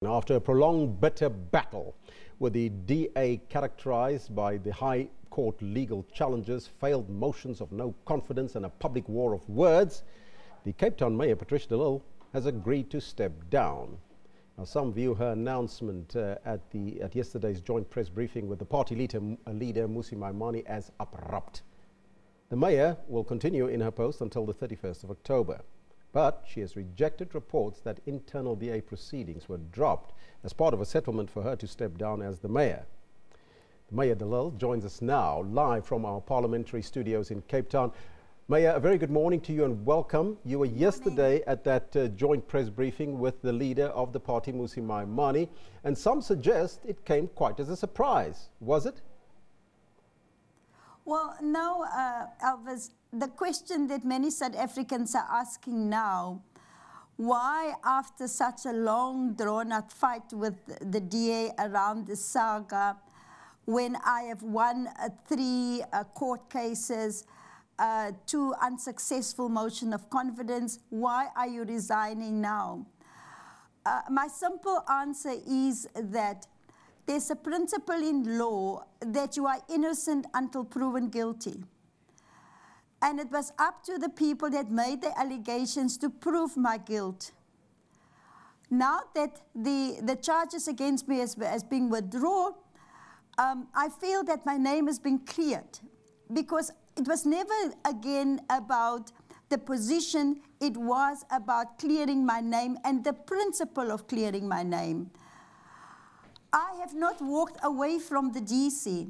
After a prolonged bitter battle with the DA characterized by the High Court legal challenges, failed motions of no confidence and a public war of words, the Cape Town Mayor Patricia de Lille has agreed to step down. Now, some view her announcement at yesterday's joint press briefing with the party leader Mmusi Maimane as abrupt. The mayor will continue in her post until the 31st of October. But she has rejected reports that internal DA proceedings were dropped as part of a settlement for her to step down as the mayor. Mayor de Lille joins us now live from our parliamentary studios in Cape Town. Mayor, a very good morning to you and welcome. You were yesterday at that joint press briefing with the leader of the party, Mmusi Maimane, and some suggest it came quite as a surprise. Was it? Well, no, Elvis, the question that many South Africans are asking now, why after such a long drawn-out fight with the DA around the saga, when I have won 3 court cases, 2 unsuccessful motion of confidence, why are you resigning now? My simple answer is that there's a principle in law that you are innocent until proven guilty. And it was up to the people that made the allegations to prove my guilt. Now that the charges against me has been withdrawn, I feel that my name has been cleared, because it was never again about the position, it was about clearing my name and the principle of clearing my name. I have not walked away from the DC.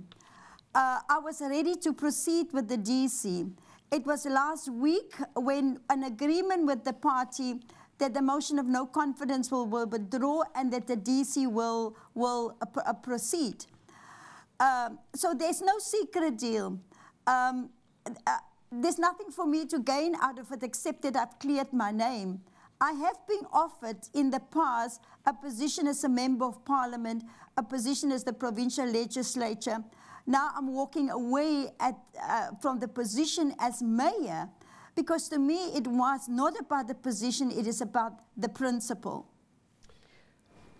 I was ready to proceed with the DC. It was last week when an agreement with the party that the motion of no confidence will withdraw and that the DC will proceed. So there's no secret deal. There's nothing for me to gain out of it except that I've cleared my name. I have been offered in the past a position as a member of parliament, a position as the provincial legislature. Now I'm walking away from the position as mayor, because to me it was not about the position, it is about the principle.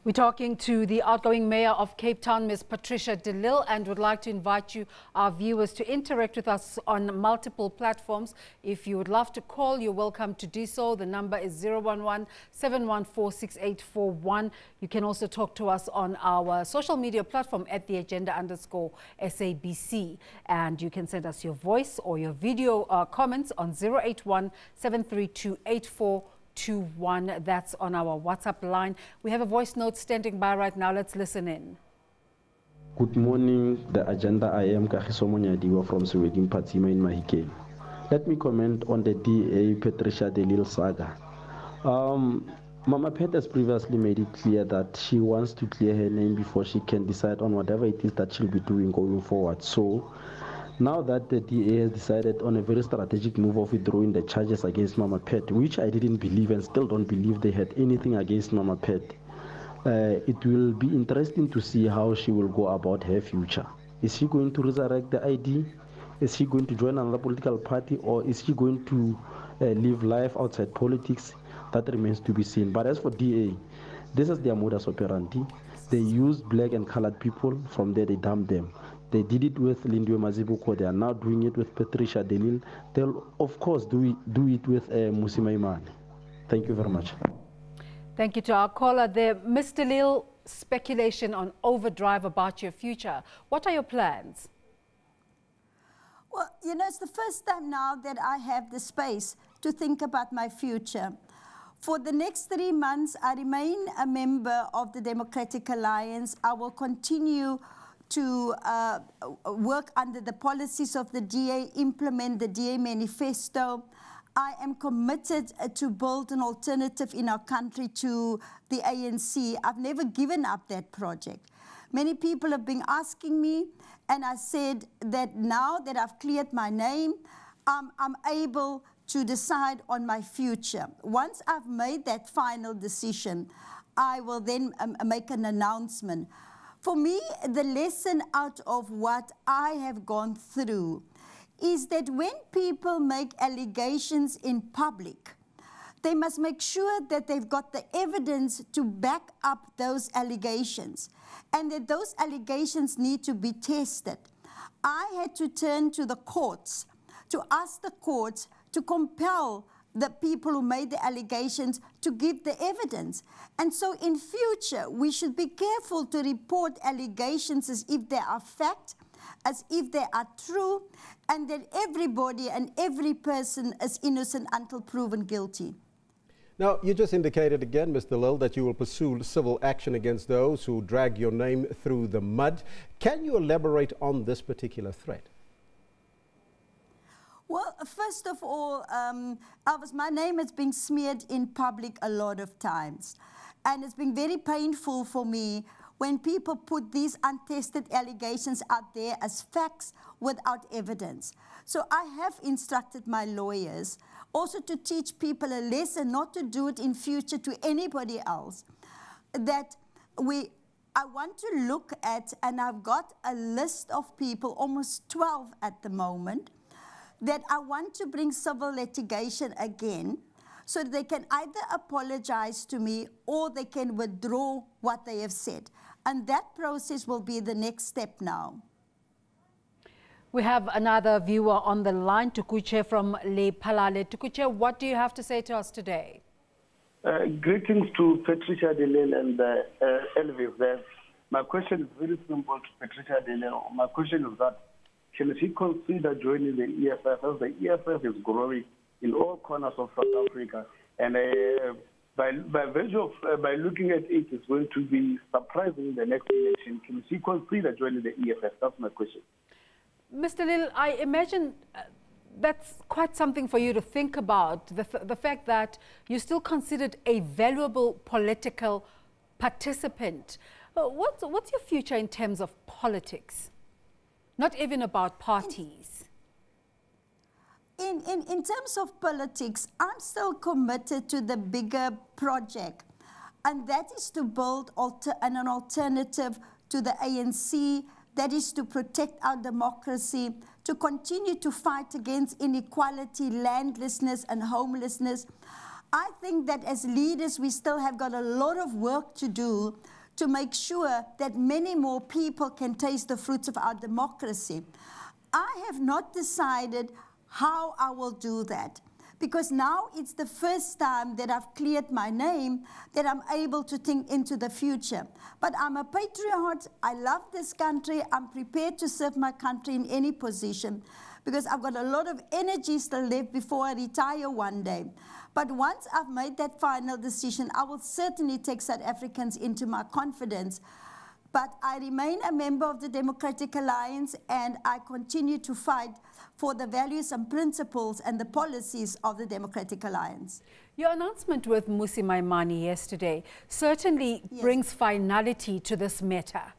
We're talking to the outgoing mayor of Cape Town, Ms. Patricia de Lille, and would like to invite you, our viewers, to interact with us on multiple platforms. If you would love to call, you're welcome to do so. The number is 011-714-6841. You can also talk to us on our social media platform at @theagenda_SABC. And you can send us your voice or your video comments on 081-732-8421. That's on our WhatsApp line. We have a voice note standing by right now. Let's listen in. Good morning, the agenda. I am Kagiso Monyadiwa from Sweden, Patima in Mahikeng. Let me comment on the DA Patricia de Lille saga. Mama Pet has previously made it clear that she wants to clear her name before she can decide on whatever it is that she'll be doing going forward. So now that the DA has decided on a very strategic move of withdrawing the charges against Mama Pet, which I didn't believe and still don't believe they had anything against Mama Pet, it will be interesting to see how she will go about her future. Is she going to resurrect the ID? Is she going to join another political party? Or is she going to live life outside politics? That remains to be seen. But as for DA, this is their modus operandi. They use black and colored people. From there, they dump them. They did it with Lindiwe Mazibuko. They are now doing it with Patricia de Lille. They'll, of course, do it with Mmusi Maimane. Thank you very much. Thank you to our caller there. Mr. Lille, speculation on overdrive about your future. What are your plans? Well, you know, it's the first time now that I have the space to think about my future. For the next 3 months, I remain a member of the Democratic Alliance. I will continue to work under the policies of the DA, implement the DA manifesto. I am committed to build an alternative in our country to the ANC. I've never given up that project. Many people have been asking me, and I said that now that I've cleared my name, I'm able to decide on my future. Once I've made that final decision, I will then make an announcement. For me, the lesson out of what I have gone through is that when people make allegations in public, they must make sure that they've got the evidence to back up those allegations, and that those allegations need to be tested. I had to turn to the courts to ask the courts to compel the people who made the allegations to give the evidence. And so in future, we should be careful to report allegations as if they are fact, as if they are true, and that everybody and every person is innocent until proven guilty. Now, you just indicated again, Mr. Lille, that you will pursue civil action against those who drag your name through the mud. Can you elaborate on this particular threat? Well, first of all, Elvis, my name has been smeared in public a lot of times. And it's been very painful for me when people put these untested allegations out there as facts without evidence. So I have instructed my lawyers also to teach people a lesson not to do it in future to anybody else. That I want to look at, and I've got a list of people, almost 12 at the moment, that I want to bring civil litigation again, so that they can either apologize to me or they can withdraw what they have said. And that process will be the next step now. We have another viewer on the line, Tukuche from Le Palale. Tukuche, what do you have to say to us today? Greetings to Patricia de Lille and Elvis there. My question is very simple to Patricia de Lille. My question is that, can she consider joining the EFF, as the EFF is growing in all corners of South Africa, and by virtue of by looking at it, it's going to be surprising in the next election. Can she consider joining the EFF? That's my question. Mr. Lille, I imagine that's quite something for you to think about, the fact that you're still considered a valuable political participant. What's your future in terms of politics? Not even about parties. In terms of politics, I'm still committed to the bigger project, and that is to build an alternative to the ANC, that is to protect our democracy, to continue to fight against inequality, landlessness, and homelessness. I think that as leaders, we still have got a lot of work to do to make sure that many more people can taste the fruits of our democracy. I have not decided how I will do that, because now it's the first time that I've cleared my name, that I'm able to think into the future. But I'm a patriot, I love this country, I'm prepared to serve my country in any position, because I've got a lot of energy still left before I retire one day. But once I've made that final decision, I will certainly take South Africans into my confidence. But I remain a member of the Democratic Alliance, and I continue to fight for the values and principles and the policies of the Democratic Alliance. Your announcement with Mmusi Maimane yesterday certainly brings finality to this matter.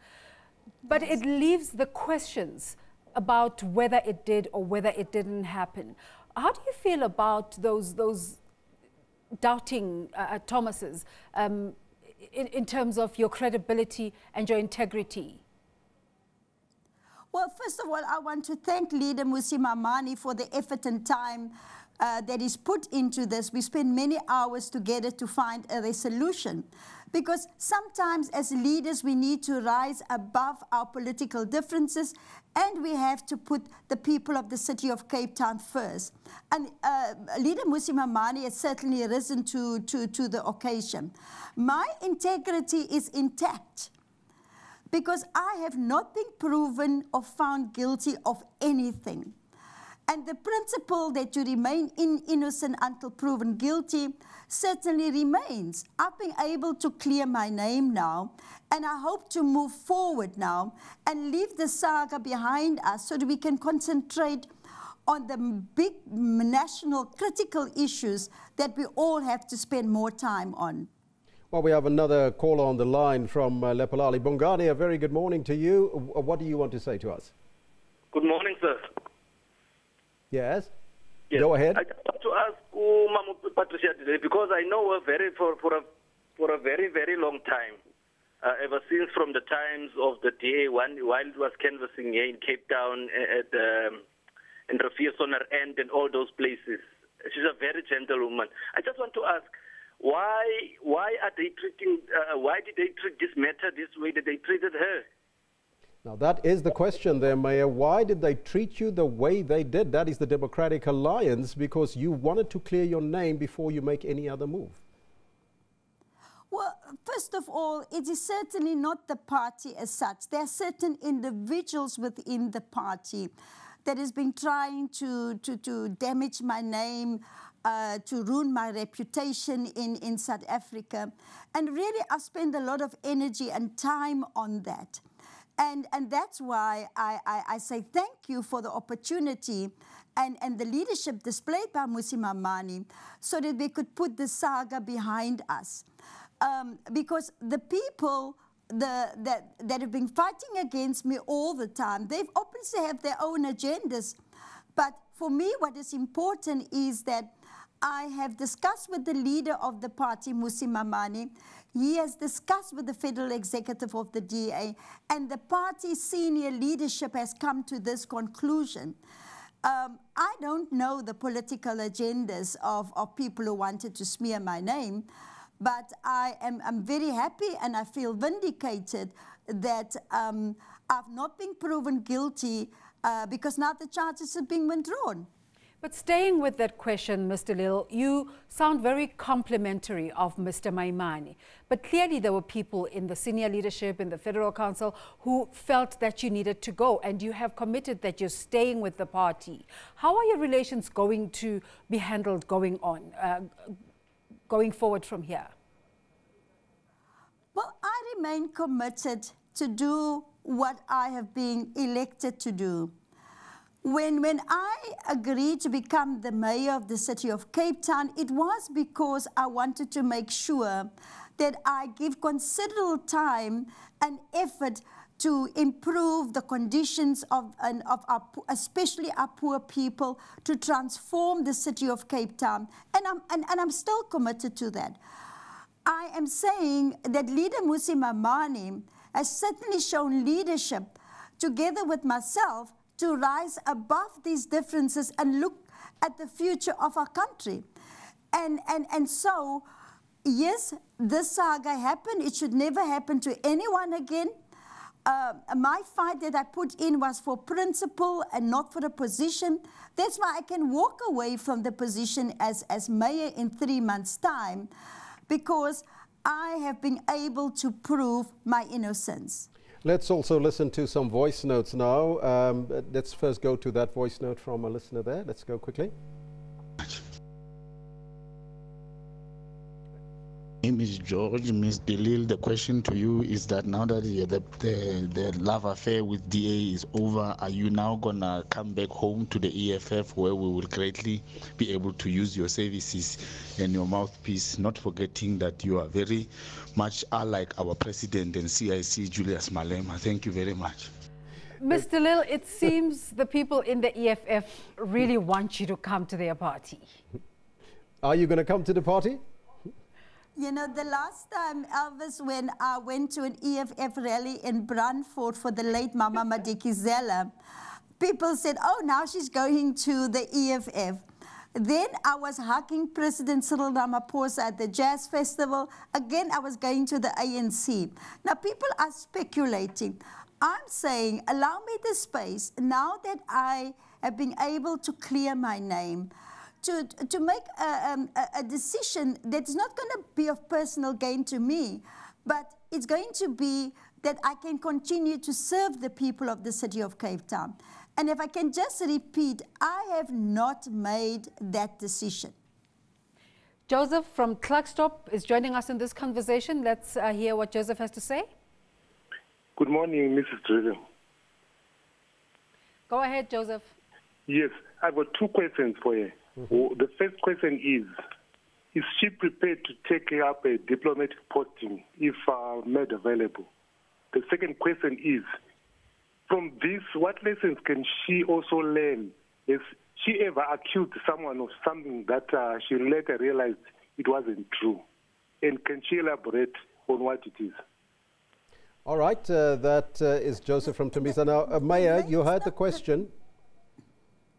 But it leaves the questions about whether it did or whether it didn't happen. How do you feel about those doubting Thomases in terms of your credibility and your integrity? Well, first of all, I want to thank leader Mmusi Maimane for the effort and time that is put into this. We spent many hours together to find a resolution, because sometimes as leaders we need to rise above our political differences, and we have to put the people of the city of Cape Town first. And leader Mmusi Maimane has certainly risen to the occasion. My integrity is intact, because I have not been proven or found guilty of anything. And the principle that you remain innocent until proven guilty certainly remains. I've been able to clear my name now, and I hope to move forward now and leave the saga behind us so that we can concentrate on the big national critical issues that we all have to spend more time on. Well, we have another caller on the line from Lepalale. Bongani, a very good morning to you. What do you want to say to us? Good morning, sir. Yes? Go ahead. I just want to ask Patricia today, because I know her for a very, very long time, ever since from the times of the DA while it was canvassing here in Cape Town, in Riviersonner End and all those places. She's a very gentle woman. I just want to ask, why are they treating? Why did they treat this matter this way that they treated her? Now that is the question there, Mayor. Why did they treat you the way they did? That is the Democratic Alliance, because you wanted to clear your name before you make any other move. Well, first of all, it is certainly not the party as such. There are certain individuals within the party that has been trying to damage my name, to ruin my reputation in South Africa. And really, I spend a lot of energy and time on that. And that's why I say thank you for the opportunity and the leadership displayed by Mmusi Maimane so that we could put the saga behind us. Because the people that have been fighting against me all the time, they've obviously have their own agendas. But for me, what is important is that I have discussed with the leader of the party, Mmusi Maimane. He has discussed with the federal executive of the DA, and the party's senior leadership has come to this conclusion. I don't know the political agendas of people who wanted to smear my name, but I'm very happy and I feel vindicated that I've not been proven guilty because now the charges have been withdrawn. But staying with that question, Mr. Lille, you sound very complimentary of Mr. Maimane. But clearly there were people in the senior leadership, in the Federal Council, who felt that you needed to go, and you have committed that you're staying with the party. How are your relations going to be handled going forward from here? Well, I remain committed to do what I have been elected to do. When I agreed to become the mayor of the city of Cape Town, it was because I wanted to make sure that I give considerable time and effort to improve the conditions of our, especially our poor people, to transform the city of Cape Town. And I'm still committed to that. I am saying that leader Mmusi Maimane has certainly shown leadership, together with myself, to rise above these differences and look at the future of our country. And so, yes, this saga happened. It should never happen to anyone again. My fight that I put in was for principle and not for a position. That's why I can walk away from the position as mayor in 3 months' time, because I have been able to prove my innocence. Let's also listen to some voice notes now. Let's first go to that voice note from a listener there. Let's go quickly. My name is George. Ms. Delil, the question to you is that now that the love affair with DA is over, are you now going to come back home to the EFF, where we will greatly be able to use your services and your mouthpiece, not forgetting that you are very much like our president and CIC, Julius Malema? Thank you very much. Mr. Lille, it seems the people in the EFF really want you to come to their party. Are you going to come to the party? You know, the last time, Elvis, when I went to an EFF rally in Brandfort for the late Mama Madikizela, people said, oh, now she's going to the EFF. Then I was hugging President Cyril Ramaphosa at the Jazz Festival. Again, I was going to the ANC. Now, people are speculating. I'm saying, allow me the space, now that I have been able to clear my name, to make a decision that's not going to be of personal gain to me, but it's going to be that I can continue to serve the people of the city of Cape Town. And if I can just repeat, I have not made that decision. Joseph from Klerksdorp is joining us in this conversation. Let's hear what Joseph has to say. Good morning, Mrs. Driller. Go ahead, Joseph. Yes, I've got 2 questions for you. The first question is she prepared to take up a diplomatic posting if made available? The second question is, from this, what lessons can she also learn? Has she ever accused someone of something that she later realized it wasn't true? And can she elaborate on what it is? All right, that is Joseph from Tembisa. Now, Mayor, you heard the question.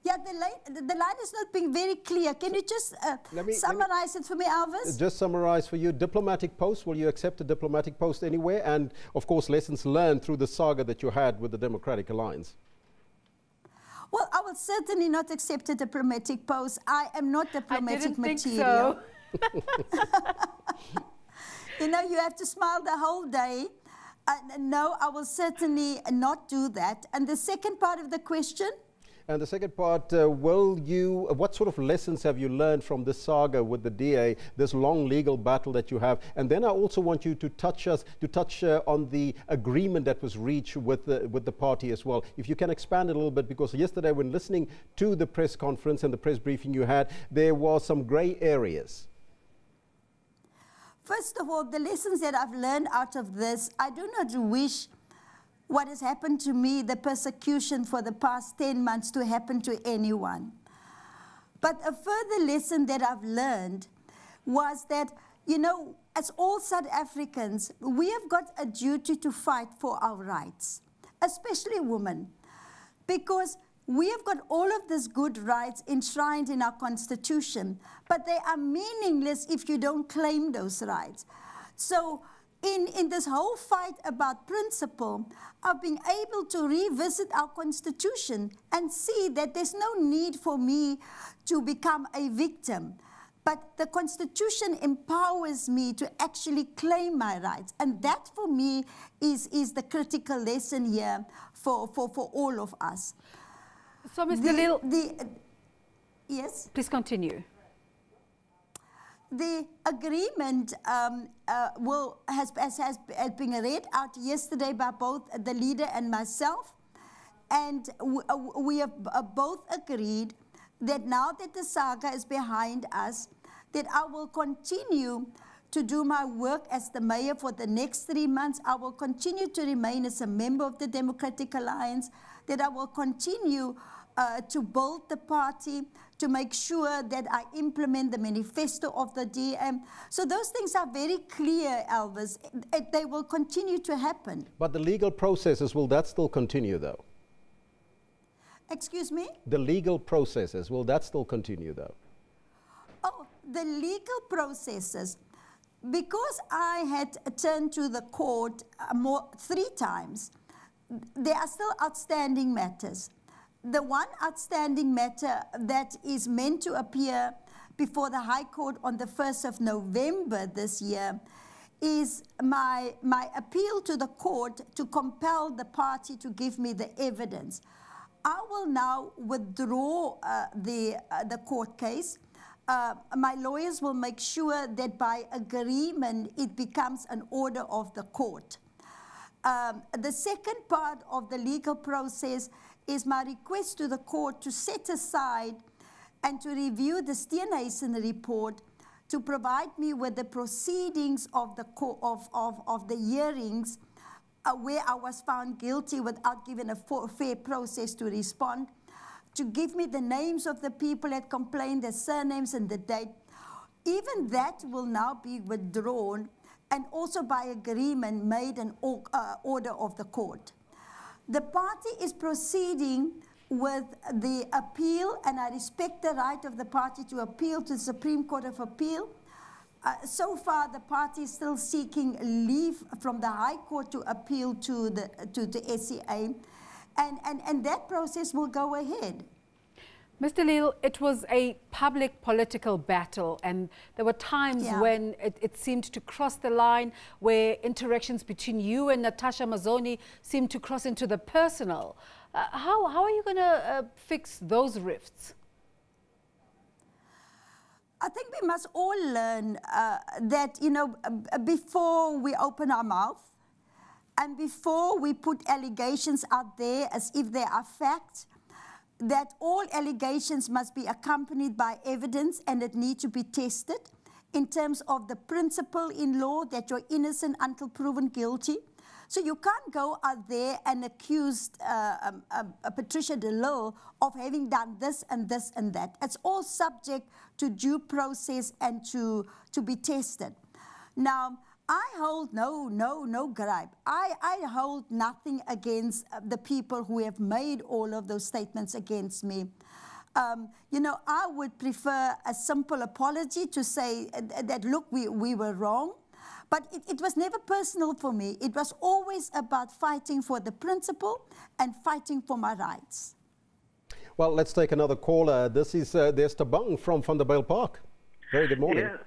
Yeah, the line is not being very clear. Can you just summarize it for me, Elvis? Just summarize for you. Diplomatic post, will you accept a diplomatic post anywhere? And, of course, lessons learned through the saga that you had with the Democratic Alliance. Well, I will certainly not accept a diplomatic post. I am not diplomatic material. I didn't think so. You know, you have to smile the whole day. No, I will certainly not do that. And the second part of the question? And the second part, what sort of lessons have you learned from this saga with the DA, this long legal battle that you have? And then I also want you to touch on the agreement that was reached with the party as well. If you can expand it a little bit, because yesterday when listening to the press conference and the press briefing you had, there was some grey areas. First of all, the lessons that I've learned out of this, I do not wish what has happened to me, the persecution for the past 10 months, to happen to anyone. But a further lesson that I've learned was that, you know, as all South Africans, we have got a duty to fight for our rights, especially women, because we have got all of these good rights enshrined in our constitution, but they are meaningless if you don't claim those rights. So in this whole fight about principle, of being able to revisit our constitution and see that there's no need for me to become a victim, but the constitution empowers me to actually claim my rights. And that for me is the critical lesson here for all of us. So, Ms. Lille, yes? Please continue. The agreement has been read out yesterday by both the leader and myself, and we have both agreed that now that the saga is behind us, that I will continue to do my work as the mayor for the next 3 months. I will continue to remain as a member of the Democratic Alliance, that I will continue to build the party, to make sure that I implement the manifesto of the DM. So those things are very clear, Elvis. They will continue to happen. But the legal processes, will that still continue, though? Excuse me? The legal processes, will that still continue, though? Oh, the legal processes. Because I had turned to the court 3 times, there are still outstanding matters. The one outstanding matter that is meant to appear before the High Court on the 1st of November this year is my appeal to the court to compel the party to give me the evidence. I will now withdraw the court case. My lawyers will make sure that by agreement it becomes an order of the court. The second part of the legal process is my request to the court to set aside and to review the Steenhuisen report, to provide me with the proceedings of the hearings where I was found guilty without giving a fair process to respond, to give me the names of the people that complained, their surnames and the date. Even that will now be withdrawn, and also by agreement made an order of the court. The party is proceeding with the appeal, and I respect the right of the party to appeal to the Supreme Court of Appeal. So far, the party is still seeking leave from the High Court to appeal to the SCA, and that process will go ahead. Mr. Lille, it was a public political battle, and there were times when it seemed to cross the line, where interactions between you and Natasha Mazzoni seemed to cross into the personal. How are you going to fix those rifts? I think we must all learn that, you know, before we open our mouth and before we put allegations out there as if they are facts, that all allegations must be accompanied by evidence, and it needs to be tested in terms of the principle in law that you're innocent until proven guilty. So you can't go out there and accuse Patricia de Lille of having done this and this and that. It's all subject to due process and to be tested. Now, I hold no gripe. I hold nothing against the people who have made all of those statements against me. You know, I would prefer a simple apology to say that, look, we were wrong. But it was never personal for me. It was always about fighting for the principle and fighting for my rights. Well, let's take another caller. This is there's Tabang from Vanderbijl Park. Very good morning. Yeah.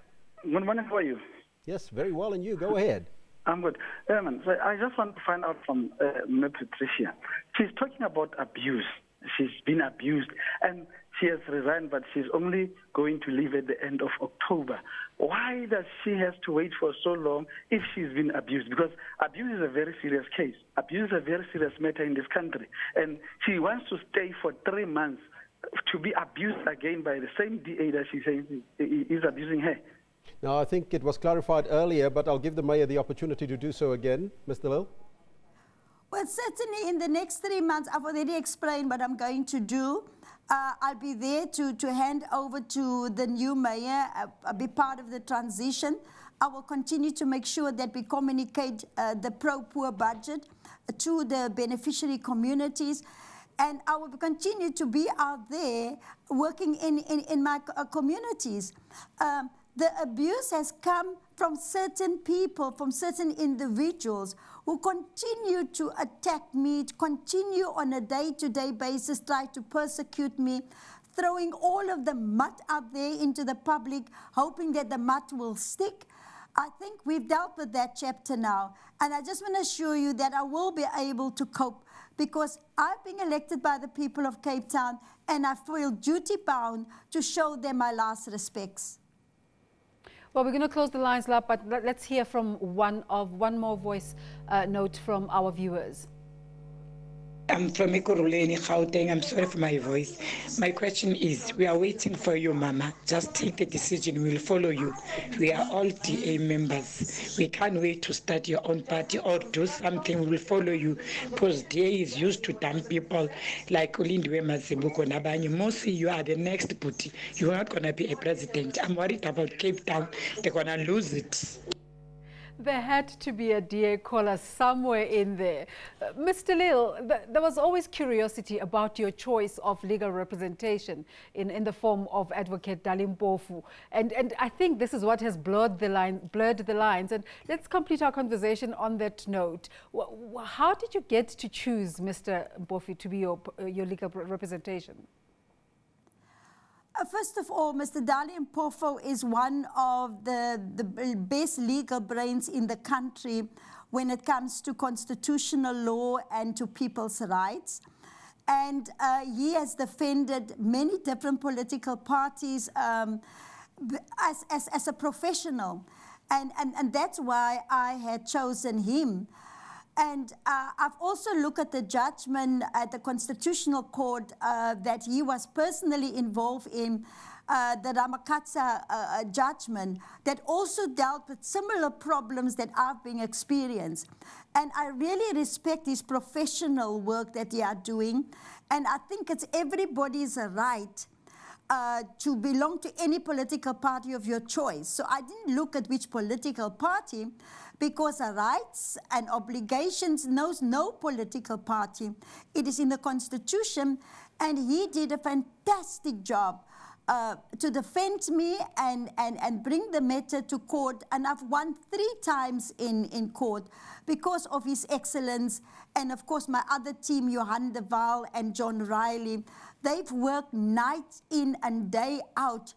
Good morning. How are you? Yes, very well. And you? Go ahead. I'm good. So I just want to find out from Ms. Patricia. She's talking about abuse. She's been abused, and she has resigned, but she's only going to leave at the end of October. Why does she have to wait for so long if she's been abused? Because abuse is a very serious case. Abuse is a very serious matter in this country. And she wants to stay for 3 months to be abused again by the same DA that she says is abusing her. Now, I think it was clarified earlier, but I'll give the Mayor the opportunity to do so again. Mr. Lille? Well, certainly in the next 3 months, I've already explained what I'm going to do. I'll be there to hand over to the new mayor, I'll be part of the transition. I will continue to make sure that we communicate the pro-poor budget to the beneficiary communities. And I will continue to be out there working in my communities. The abuse has come from certain people, from certain individuals who continue to attack me, continue on a day-to-day basis, try to persecute me, throwing all of the mud out there into the public, hoping that the mud will stick. I think we've dealt with that chapter now. And I just want to assure you that I will be able to cope because I've been elected by the people of Cape Town and I feel duty-bound to show them my last respects. Well, we're going to close the lines up, but let's hear from one more voice note from our viewers. I'm from Ekurhuleni, Gauteng. I'm sorry for my voice. My question is, we are waiting for you, Mama. Just take the decision. We'll follow you. We are all DA members. We can't wait to start your own party or do something. We'll follow you because DA is used to dump people like Olindwe Mazibuko Nabanye. Mostly you are the next booty. You're not going to be a president. I'm worried about Cape Town. They're going to lose it. There had to be a DA caller somewhere in there. Mr. Lille, there was always curiosity about your choice of legal representation in the form of Advocate Dali Mpofu. And I think this is what has blurred the lines. And let's complete our conversation on that note. How did you get to choose Mr. Mpofu to be your legal representation? First of all, Mr. Dali Mpofu is one of the best legal brains in the country when it comes to constitutional law and to people's rights. And he has defended many different political parties as a professional. And that's why I had chosen him. And I've also looked at the judgment at the Constitutional Court that he was personally involved in, the Ramakatsa judgment, that also dealt with similar problems that I've been experienced. And I really respect his professional work that they are doing. And I think it's everybody's right to belong to any political party of your choice. So I didn't look at which political party, because rights and obligations knows no political party. It is in the Constitution, and he did a fantastic job to defend me and bring the matter to court. And I've won 3 times in court because of his excellence. And of course, my other team, Johan de Waal and John Riley, they've worked night in and day out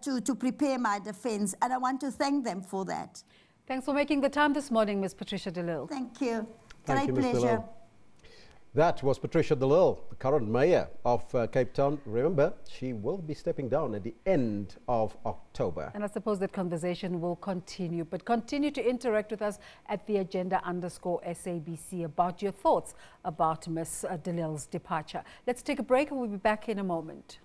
to prepare my defense. And I want to thank them for that. Thanks for making the time this morning, Ms. Patricia de Lille. Thank you. Thank you, Great pleasure. That was Patricia de Lille, the current mayor of Cape Town. Remember, she will be stepping down at the end of October. And I suppose that conversation will continue, but continue to interact with us at the agenda_SABC about your thoughts about Ms. de Lille's departure. Let's take a break and we'll be back in a moment.